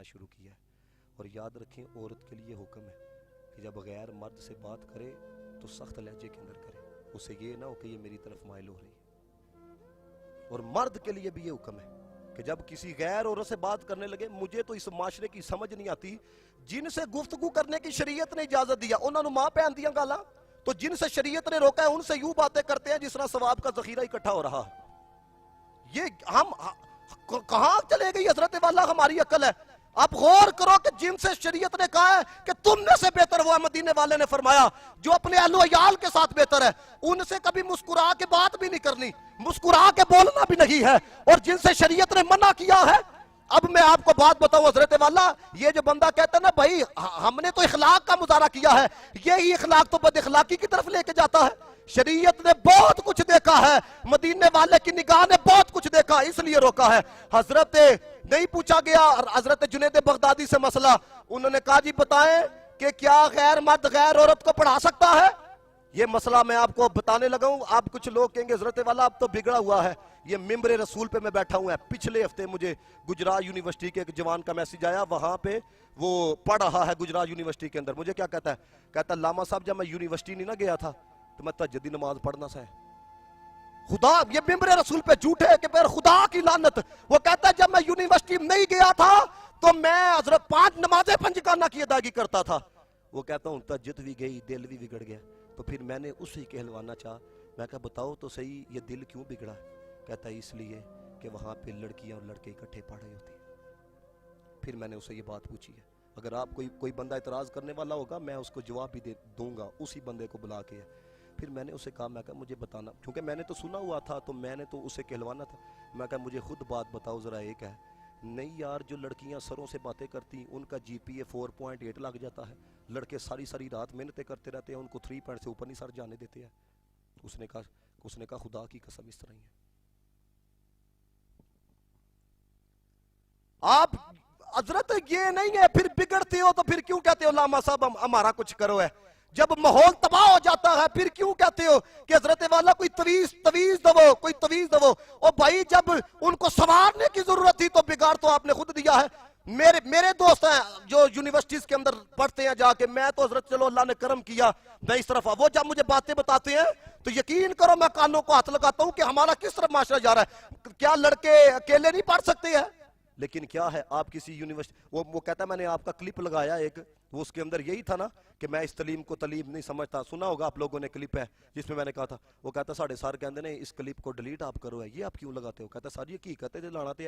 پڑھانا شروع کیا ہے۔ اور یاد رکھیں عورت کے لیے حکم ہے کہ جب غیر مرد سے بات کرے تو سخت لہجے کے اندر کرے، اسے یہ نہ ہو کہ یہ میری طرف مائل ہو رہی ہے۔ اور مرد کے لیے بھی یہ حکم ہے کہ جب کسی غیر عورت سے بات کرنے لگے، مجھے تو اس معاشرے کی سمجھ نہیں آتی، جن سے گفتگو کرنے کی شریعت نے اجازت دیا انہوں نے ماں پہن دیا گالا، تو جن سے شریعت نے روکا ہے ان سے یوں باتیں کرتے ہیں جس طرح ثواب کا ذخیرہ اکٹھا ہو رہا ہے۔ یہ ہم کہاں چلے گئی حضرت والا ہماری عقل ہے؟ آپ غور کرو کہ جن سے شریعت نے کہا ہے کہ تم میں سے بہتر وہ ہے، مدینے والے نے فرمایا جو اپنے اہل و عیال کے ساتھ بہتر ہے، ان سے کبھی مسکرا کے بات بھی نہیں کرنی، مسکرا کے بولنا بھی نہیں ہے۔ اور جن سے شریعت نے منع کیا ہے، اب میں آپ کو بات بتاؤں حضرت والا، یہ جو بندہ کہتا ہے نا بھائی ہم نے تو اخلاق کا مظاہرہ کیا ہے، یہی اخلاق تو بد اخلاقی کی طرف لے کے جاتا ہے۔ شریعت نے بہت کچھ دیکھا ہے، مدینے والے کی نگاہ نے بہت کچھ دیکھا، اس لیے روکا ہے۔ حضرت نہیں پوچھا گیا حضرت جنید بغدادی سے مسئلہ، انہوں نے کہا جی بتائیں کہ کیا غیر مرد غیر عورت کو پڑھا سکتا ہے؟ یہ مسئلہ میں آپ کو بتانے لگا ہوں۔ آپ کچھ لوگ کہیں گے حضرت والا اب تو بگڑا ہوا ہے، یہ ممبر رسول پہ میں بیٹھا ہوں ہے۔ پچھلے ہفتے مجھے گجرات یونیورسٹی کے ایک جوان کا میسیج آیا، وہاں پہ وہ پڑھ رہا ہے گجرات یونیورسٹی کے اندر، مجھے کیا کہتا ہے لاما صاحب جب میں یونیورسٹی نہیں نہ گیا تھا تو میں تہجدی نماز پڑھنا سا ہے۔ خدا یہ ممبر رسول پہ جھوٹے کہ پھر خدا کی لعنت، وہ کہتا ہے جب میں یونیورسٹی نہیں گیا تھا تو میں حضرت 5 نمازیں پنجگانہ کی ادائیگی کرتا تھا۔ وہ کہتا ہوں تہجد بھی گئی، دل بھی بگڑ گیا۔ تو پھر میں نے اسی کہلوانا چاہا، میں کہا بتاؤ تو صحیح یہ دل کیوں بگڑا؟ کہتا ہے اس لیے کہ وہاں پہ لڑکیاں اور لڑکے اکٹھے پڑھ رہے ہوتے ہیں۔ پھر میں نے اسے یہ بات پوچھی ہے، اگر آپ کوئی بندہ اعتراض کرنے والا ہوگا میں اس کو جواب بھی دوں گا، اسی بندے کو بلا کے۔ پھر میں نے اسے کہا، میں کہا مجھے بتانا، کیونکہ میں نے تو سنا ہوا تھا تو میں نے تو اسے کہلوانا تھا، میں کہا مجھے خود بات بتاؤ ذرا ایک ہے۔ نہیں یار، جو لڑکیاں سروں سے باتیں کرتی ان کا جی پی اے 4.8 لگ جاتا ہے، لڑکے ساری رات محنتیں کرتے رہتے ہیں، ان کو 3 پوائنٹ سے اوپر نہیں سر جانے دیتے ہیں۔ اس نے کہا خدا کی قسم اس طرح ہی ہے۔ آپ حضرت یہ نہیں ہے، پھر بگڑتے ہو تو پھر کیوں کہتے ہو لاما صاحب ہمارا کچھ کرو ہے؟ جب ماحول تباہ ہو جاتا ہے پھر کیوں کہتے ہو کہ حضرت والا کوئی تویز دو، کوئی تویز دو؟ اور بھائی جب ان کو سنوارنے کی ضرورت تھی تو بگاڑ تو آپ نے خود دیا ہے۔ میرے دوست ہیں جو یونیورسٹیز کے اندر پڑھتے ہیں جا کے، میں تو حضرت چلو اللہ نے کرم کیا میں اس طرف، وہ جب مجھے باتیں بتاتے ہیں تو یقین کرو میں کانوں کو ہاتھ لگاتا ہوں کہ ہمارا کس طرح معاشرہ جا رہا ہے۔ کیا لڑکے اکیلے نہیں پڑھ سکتے ہیں؟ لیکن کیا ہے آپ کسی یونیورسٹی، وہ کہتا ہے میں نے آپ کا کلپ لگایا ایک، وہ اس کے اندر یہی تھا نا کہ میں اس تعلیم کو تعلیم نہیں سمجھتا، سنا ہوگا آپ لوگوں نے کلپ ہے جس میں نے کہا تھا، وہ کہتا ساڑھے سار کہندے نے اس کلپ کو ڈیلیٹ آپ کرو ہے، یہ آپ کیوں لگاتے ہو؟ کہتا ساری حقیقت ہے لانا تے